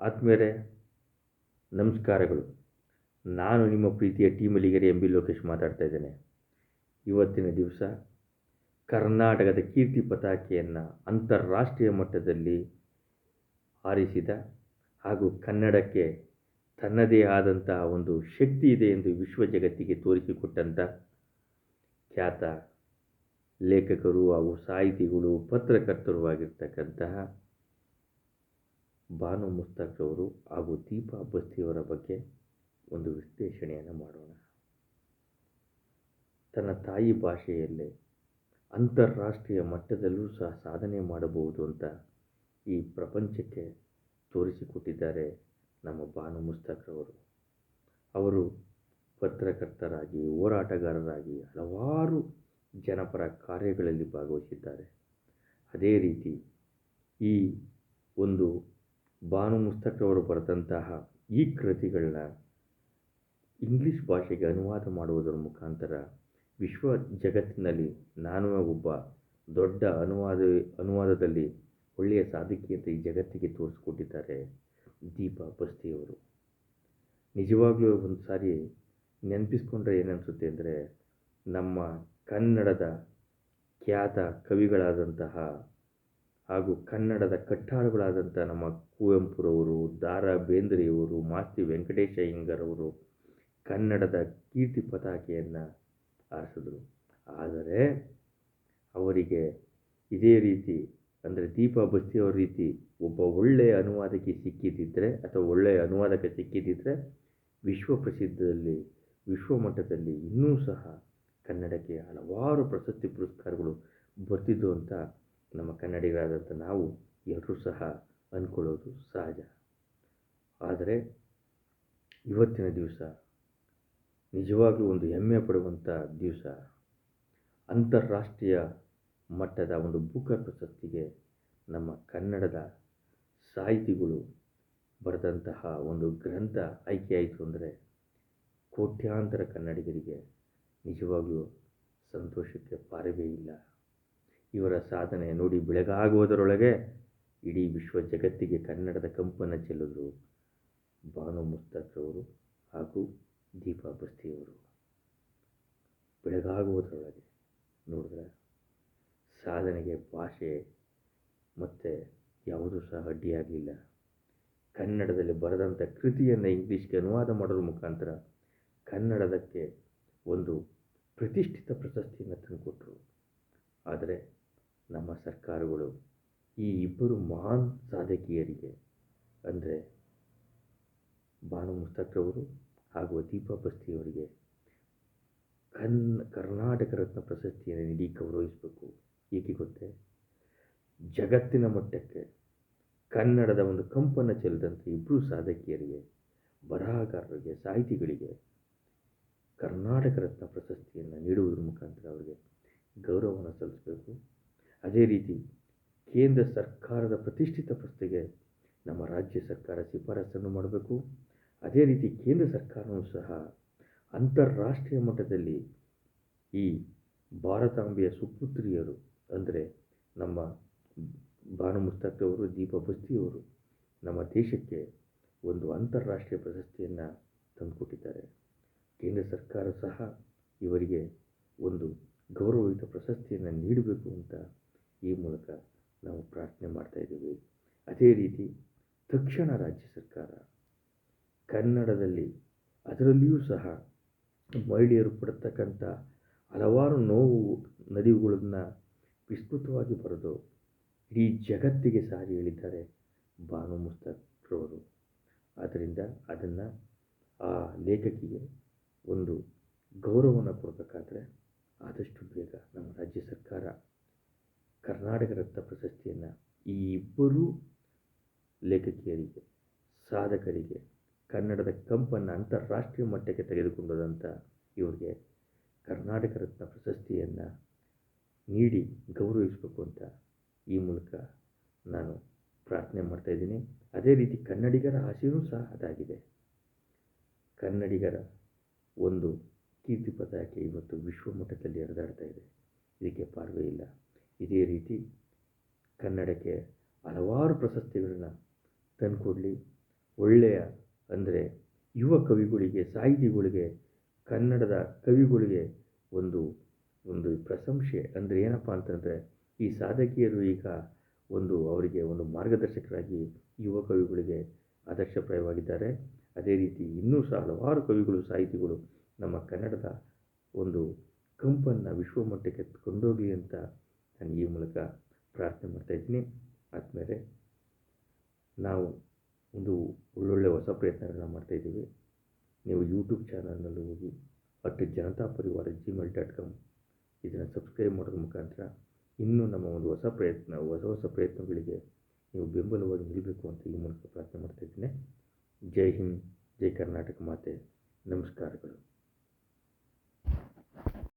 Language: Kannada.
ಆತ್ಮೀಯರೇ, ನಮಸ್ಕಾರಗಳು. ನಾನು ನಿಮ್ಮ ಪ್ರೀತಿಯ ಟೀಮಲಿಗರೆ ಎಂ ಬಿ ಲೋಕೇಶ್ ಮಾತಾಡ್ತಾ ಇದ್ದೇನೆ. ಇವತ್ತಿನ ದಿವಸ ಕರ್ನಾಟಕದ ಕೀರ್ತಿ ಪತಾಕೆಯನ್ನು ಅಂತಾರಾಷ್ಟ್ರೀಯ ಮಟ್ಟದಲ್ಲಿ ಹಾರಿಸಿದ ಹಾಗೂ ಕನ್ನಡಕ್ಕೆ ತನ್ನದೇ ಆದಂತಹ ಒಂದು ಶಕ್ತಿ ಇದೆ ಎಂದು ವಿಶ್ವ ಜಗತ್ತಿಗೆ ತೋರಿಸಿಕೊಟ್ಟಂಥ ಖ್ಯಾತ ಲೇಖಕರು ಹಾಗೂ ಸಾಹಿತಿಗಳು, ಪತ್ರಕರ್ತರು ಆಗಿರ್ತಕ್ಕಂತಹ ಬಾನು ಮುಸ್ತಕ್ ಅವರು ಹಾಗೂ ದೀಪಾ ಬಸ್ತಿಯವರ ಬಗ್ಗೆ ಒಂದು ವಿಶ್ಲೇಷಣೆಯನ್ನು ಮಾಡೋಣ. ತನ್ನ ತಾಯಿ ಭಾಷೆಯಲ್ಲೇ ಅಂತಾರಾಷ್ಟ್ರೀಯ ಮಟ್ಟದಲ್ಲೂ ಸಹ ಸಾಧನೆ ಮಾಡಬಹುದು ಅಂತ ಈ ಪ್ರಪಂಚಕ್ಕೆ ತೋರಿಸಿಕೊಟ್ಟಿದ್ದಾರೆ ನಮ್ಮ ಬಾನು ಮುಸ್ತಕ್ ಅವರು ಪತ್ರಕರ್ತರಾಗಿ, ಹೋರಾಟಗಾರರಾಗಿ ಹಲವಾರು ಜನಪರ ಕಾರ್ಯಗಳಲ್ಲಿ ಭಾಗವಹಿಸಿದ್ದಾರೆ. ಅದೇ ರೀತಿ ಈ ಒಂದು ಬಾನು ಮುಸ್ತಕ್ ಅವರು ಬರೆದಂತಹ ಈ ಕೃತಿಗಳನ್ನ ಇಂಗ್ಲೀಷ್ ಭಾಷೆಗೆ ಅನುವಾದ ಮಾಡುವುದರ ಮುಖಾಂತರ ವಿಶ್ವ ಜಗತ್ತಿನಲ್ಲಿ ನಾನು ಒಬ್ಬ ದೊಡ್ಡ ಅನುವಾದದಲ್ಲಿ ಒಳ್ಳೆಯ ಸಾಧಕಿ ಅಂತ ಈ ಜಗತ್ತಿಗೆ ತೋರಿಸ್ಕೊಟ್ಟಿದ್ದಾರೆ ದೀಪಾ ಬಸ್ತಿಯವರು. ನಿಜವಾಗ್ಲೂ ಒಂದು ಸಾರಿ ನೆನಪಿಸ್ಕೊಂಡ್ರೆ ಏನನ್ಸುತ್ತೆ ಅಂದರೆ, ನಮ್ಮ ಕನ್ನಡದ ಖ್ಯಾತ ಕವಿಗಳಾದಂತಹ ಹಾಗೂ ಕನ್ನಡದ ಕಟ್ಟಾಳುಗಳಾದಂಥ ನಮ್ಮ ಕುವೆಂಪುರವರು, ದ ರಾ ಬೇಂದ್ರೆಯವರು, ಮಾಸ್ತಿ ವೆಂಕಟೇಶ ಅಯ್ಯಂಗಾರ್ ಅವರು ಕನ್ನಡದ ಕೀರ್ತಿ ಪತಾಕೆಯನ್ನು ಹಾರಿಸಿದ್ರು. ಆದರೆ ಅವರಿಗೆ ಇದೇ ರೀತಿ ಅಂದರೆ ದೀಪಾ ಬಸ್ತಿಯವರ ರೀತಿ ಒಬ್ಬ ಒಳ್ಳೆಯ ಅನುವಾದಕಿ ಸಿಕ್ಕಿದ್ದಿದ್ದರೆ ಅಥವಾ ಒಳ್ಳೆಯ ಅನುವಾದಕ ಸಿಕ್ಕಿದ್ದಿದ್ದರೆ ವಿಶ್ವ ಪ್ರಸಿದ್ಧದಲ್ಲಿ, ವಿಶ್ವ ಮಟ್ಟದಲ್ಲಿ ಇನ್ನೂ ಸಹ ಕನ್ನಡಕ್ಕೆ ಹಲವಾರು ಪ್ರಶಸ್ತಿ ಪುರಸ್ಕಾರಗಳು ಬರ್ತಿದ್ದು ಅಂತ ನಮ್ಮ ಕನ್ನಡಿಗರಾದಂಥ ನಾವು ಎಲ್ಲರೂ ಸಹ ಅಂದ್ಕೊಳ್ಳೋದು ಸಹಜ. ಆದರೆ ಇವತ್ತಿನ ದಿವಸ ನಿಜವಾಗ್ಲೂ ಒಂದು ಹೆಮ್ಮೆ ಪಡುವಂಥ ದಿವಸ. ಅಂತಾರಾಷ್ಟ್ರೀಯ ಮಟ್ಟದ ಒಂದು ಬೂಕರ್ ಪ್ರಶಸ್ತಿಗೆ ನಮ್ಮ ಕನ್ನಡದ ಸಾಹಿತಿಗಳು ಬರೆದಂತಹ ಒಂದು ಗ್ರಂಥ ಆಯ್ಕೆಯಾಯಿತು ಅಂದರೆ ಕೋಟ್ಯಾಂತರ ಕನ್ನಡಿಗರಿಗೆ ನಿಜವಾಗ್ಲೂ ಸಂತೋಷಕ್ಕೆ ಪಾರವೇ ಇಲ್ಲ. ಇವರ ಸಾಧನೆ ನೋಡಿ ಬೆಳಗಾಗುವುದರೊಳಗೆ ಇಡೀ ವಿಶ್ವ ಜಗತ್ತಿಗೆ ಕನ್ನಡದ ಕಂಪನ್ನು ಚೆಲ್ಲಿದ್ರು ಬಾನು ಮುಸ್ತಕ್ ಅವರು ಹಾಗೂ ದೀಪಾ ಬಸ್ತಿಯವರು. ಬೆಳಗಾಗುವುದರೊಳಗೆ ನೋಡಿದ್ರೆ ಸಾಧನೆಗೆ ಭಾಷೆ ಮತ್ತು ಯಾವುದೂ ಸಹ ಅಡ್ಡಿಯಾಗಲಿಲ್ಲ. ಕನ್ನಡದಲ್ಲಿ ಬರೆದಂಥ ಕೃತಿಯನ್ನು ಇಂಗ್ಲೀಷ್ಗೆ ಅನುವಾದ ಮಾಡೋದ್ರ ಮುಖಾಂತರ ಕನ್ನಡದಕ್ಕೆ ಒಂದು ಪ್ರತಿಷ್ಠಿತ ಪ್ರಶಸ್ತಿಯನ್ನು ತಂದುಕೊಟ್ರು. ಆದರೆ ನಮ್ಮ ಸರ್ಕಾರಗಳು ಈ ಇಬ್ಬರು ಮಹಾನ್ ಸಾಧಕಿಯರಿಗೆ ಅಂದರೆ ಬಾನು ಮುಸ್ತಕ್ ಅವರು ಹಾಗೂ ದೀಪಾ ಬಸ್ತಿಯವರಿಗೆ ಕರ್ನಾಟಕ ರತ್ನ ಪ್ರಶಸ್ತಿಯನ್ನು ನೀಡಿ ಗೌರವಿಸಬೇಕು. ಏಕೆ ಗೊತ್ತೇ? ಜಗತ್ತಿನ ಮಟ್ಟಕ್ಕೆ ಕನ್ನಡದ ಒಂದು ಕಂಪನ್ನು ಚೆಲ್ಲಿದಂಥ ಇಬ್ಬರು ಸಾಧಕಿಯರಿಗೆ, ಬರಹಗಾರರಿಗೆ, ಸಾಹಿತಿಗಳಿಗೆ ಕರ್ನಾಟಕ ರತ್ನ ಪ್ರಶಸ್ತಿಯನ್ನು ನೀಡುವುದರ ಮುಖಾಂತರ ಅವರಿಗೆ ಗೌರವವನ್ನು ಸಲ್ಲಿಸಬೇಕು. ಅದೇ ರೀತಿ ಕೇಂದ್ರ ಸರ್ಕಾರದ ಪ್ರತಿಷ್ಠಿತ ಪ್ರಶಸ್ತಿಗೆ ನಮ್ಮ ರಾಜ್ಯ ಸರ್ಕಾರ ಶಿಫಾರಸನ್ನು ಮಾಡಬೇಕು. ಅದೇ ರೀತಿ ಕೇಂದ್ರ ಸರ್ಕಾರವೂ ಸಹ ಅಂತಾರಾಷ್ಟ್ರೀಯ ಮಟ್ಟದಲ್ಲಿ ಈ ಭಾರತಾಂಬೆಯ ಸುಪುತ್ರಿಯರು ಅಂದರೆ ನಮ್ಮ ಬಾನು ಮುಸ್ತಕ್ ಅವರು, ದೀಪಾ ಬಸ್ತಿಯವರು ನಮ್ಮ ದೇಶಕ್ಕೆ ಒಂದು ಅಂತಾರಾಷ್ಟ್ರೀಯ ಪ್ರಶಸ್ತಿಯನ್ನು ತಂದುಕೊಟ್ಟಿದ್ದಾರೆ. ಕೇಂದ್ರ ಸರ್ಕಾರ ಸಹ ಇವರಿಗೆ ಒಂದು ಗೌರವಯುತ ಪ್ರಶಸ್ತಿಯನ್ನು ನೀಡಬೇಕು ಅಂತ ಈ ಮೂಲಕ ನಾವು ಪ್ರಾರ್ಥನೆ ಮಾಡ್ತಾಯಿದ್ದೀವಿ. ಅದೇ ರೀತಿ ತಕ್ಷಣ ರಾಜ್ಯ ಸರ್ಕಾರ ಕನ್ನಡದಲ್ಲಿ, ಅದರಲ್ಲಿಯೂ ಸಹ ಮಹಿಳೆಯರು ಪಡ್ತಕ್ಕಂಥ ಹಲವಾರು ನೋವು ನಲಿವುಗಳನ್ನು ವಿಸ್ತೃತವಾಗಿ ಬರೆದು ಇಡೀ ಜಗತ್ತಿಗೆ ಸಾರಿ ಹೇಳಿದ್ದಾರೆ ಬಾನು ಮುಸ್ತಕ್ ಅವರು. ಆದ್ದರಿಂದ ಅದನ್ನು ಆ ಲೇಖಕಿಗೆ ಒಂದು ಗೌರವವನ್ನು ಕೊಡಬೇಕಾದ್ರೆ ಆದಷ್ಟು ಬೇಗ ನಮ್ಮ ರಾಜ್ಯ ಸರ್ಕಾರ ಕರ್ನಾಟಕ ರತ್ನ ಪ್ರಶಸ್ತಿಯನ್ನು ಈ ಇಬ್ಬರೂ ಲೇಖಕಿಯರಿಗೆ, ಸಾಧಕರಿಗೆ, ಕನ್ನಡದ ಕಂಪನ್ನು ಅಂತಾರಾಷ್ಟ್ರೀಯ ಮಟ್ಟಕ್ಕೆ ತೆಗೆದುಕೊಂಡಂಥ ಇವರಿಗೆ ಕರ್ನಾಟಕ ರತ್ನ ಪ್ರಶಸ್ತಿಯನ್ನು ನೀಡಿ ಗೌರವಿಸಬೇಕು ಅಂತ ಈ ಮೂಲಕ ನಾನು ಪ್ರಾರ್ಥನೆ ಮಾಡ್ತಾಯಿದ್ದೀನಿ. ಅದೇ ರೀತಿ ಕನ್ನಡಿಗರ ಆಸೆಯೂ ಸಹ ಅದಾಗಿದೆ. ಕನ್ನಡಿಗರ ಒಂದು ಕೀರ್ತಿ ಪತಾಕೆ ಇವತ್ತು ವಿಶ್ವ ಮಟ್ಟದಲ್ಲಿ ಹರಿದಾಡ್ತಾ ಇದೆ. ಇದಕ್ಕೆ ಪಾರವೇ ಇಲ್ಲ. ಇದೇ ರೀತಿ ಕನ್ನಡಕ್ಕೆ ಹಲವಾರು ಪ್ರಶಸ್ತಿಗಳನ್ನ ತಂದುಕೊಡಲಿ. ಒಳ್ಳೆಯ ಅಂದರೆ ಯುವ ಕವಿಗಳಿಗೆ, ಸಾಹಿತಿಗಳಿಗೆ, ಕನ್ನಡದ ಕವಿಗಳಿಗೆ ಒಂದು ಒಂದು ಪ್ರಶಂಸೆ ಅಂದರೆ ಏನಪ್ಪ ಅಂತಂದರೆ ಈ ಸಾಧಕಿಯರು ಈಗ ಅವರಿಗೆ ಒಂದು ಮಾರ್ಗದರ್ಶಕರಾಗಿ ಯುವ ಕವಿಗಳಿಗೆ ಆದರ್ಶಪ್ರಾಯವಾಗಿದ್ದಾರೆ. ಅದೇ ರೀತಿ ಇನ್ನೂ ಸಹ ಹಲವಾರು ಕವಿಗಳು, ಸಾಹಿತಿಗಳು ನಮ್ಮ ಕನ್ನಡದ ಒಂದು ಕಂಪನ್ನು ವಿಶ್ವಮಟ್ಟಕ್ಕೆ ಕೊಂಡೋಗಲಿ ಅಂತ ನಾನು ಈ ಮೂಲಕ ಪ್ರಾರ್ಥನೆ ಮಾಡ್ತಾಯಿದ್ದೀನಿ. ಆದಮೇಲೆ ನಾವು ಒಳ್ಳೊಳ್ಳೆ ಹೊಸ ಪ್ರಯತ್ನಗಳನ್ನ ಮಾಡ್ತಾಯಿದ್ದೀವಿ. ನೀವು ಯೂಟ್ಯೂಬ್ ಚಾನಲ್ನಲ್ಲಿ ಹೋಗಿ @ಜನತಾಪರಿವಾರ@gmail.com ಇದನ್ನು ಸಬ್ಸ್ಕ್ರೈಬ್ ಮಾಡೋದ್ರ ಮುಖಾಂತರ ಇನ್ನೂ ನಮ್ಮ ಒಂದು ಹೊಸ ಪ್ರಯತ್ನಗಳಿಗೆ ನೀವು ಬೆಂಬಲವಾಗಿ ನಿಲ್ಲಬೇಕು ಅಂತ ಈ ಮೂಲಕ ಪ್ರಾರ್ಥನೆ ಮಾಡ್ತಾಯಿದ್ದೀನಿ. ಜೈ ಹಿಂದ್, ಜೈ ಕರ್ನಾಟಕ ಮಾತೆ, ನಮಸ್ಕಾರಗಳು.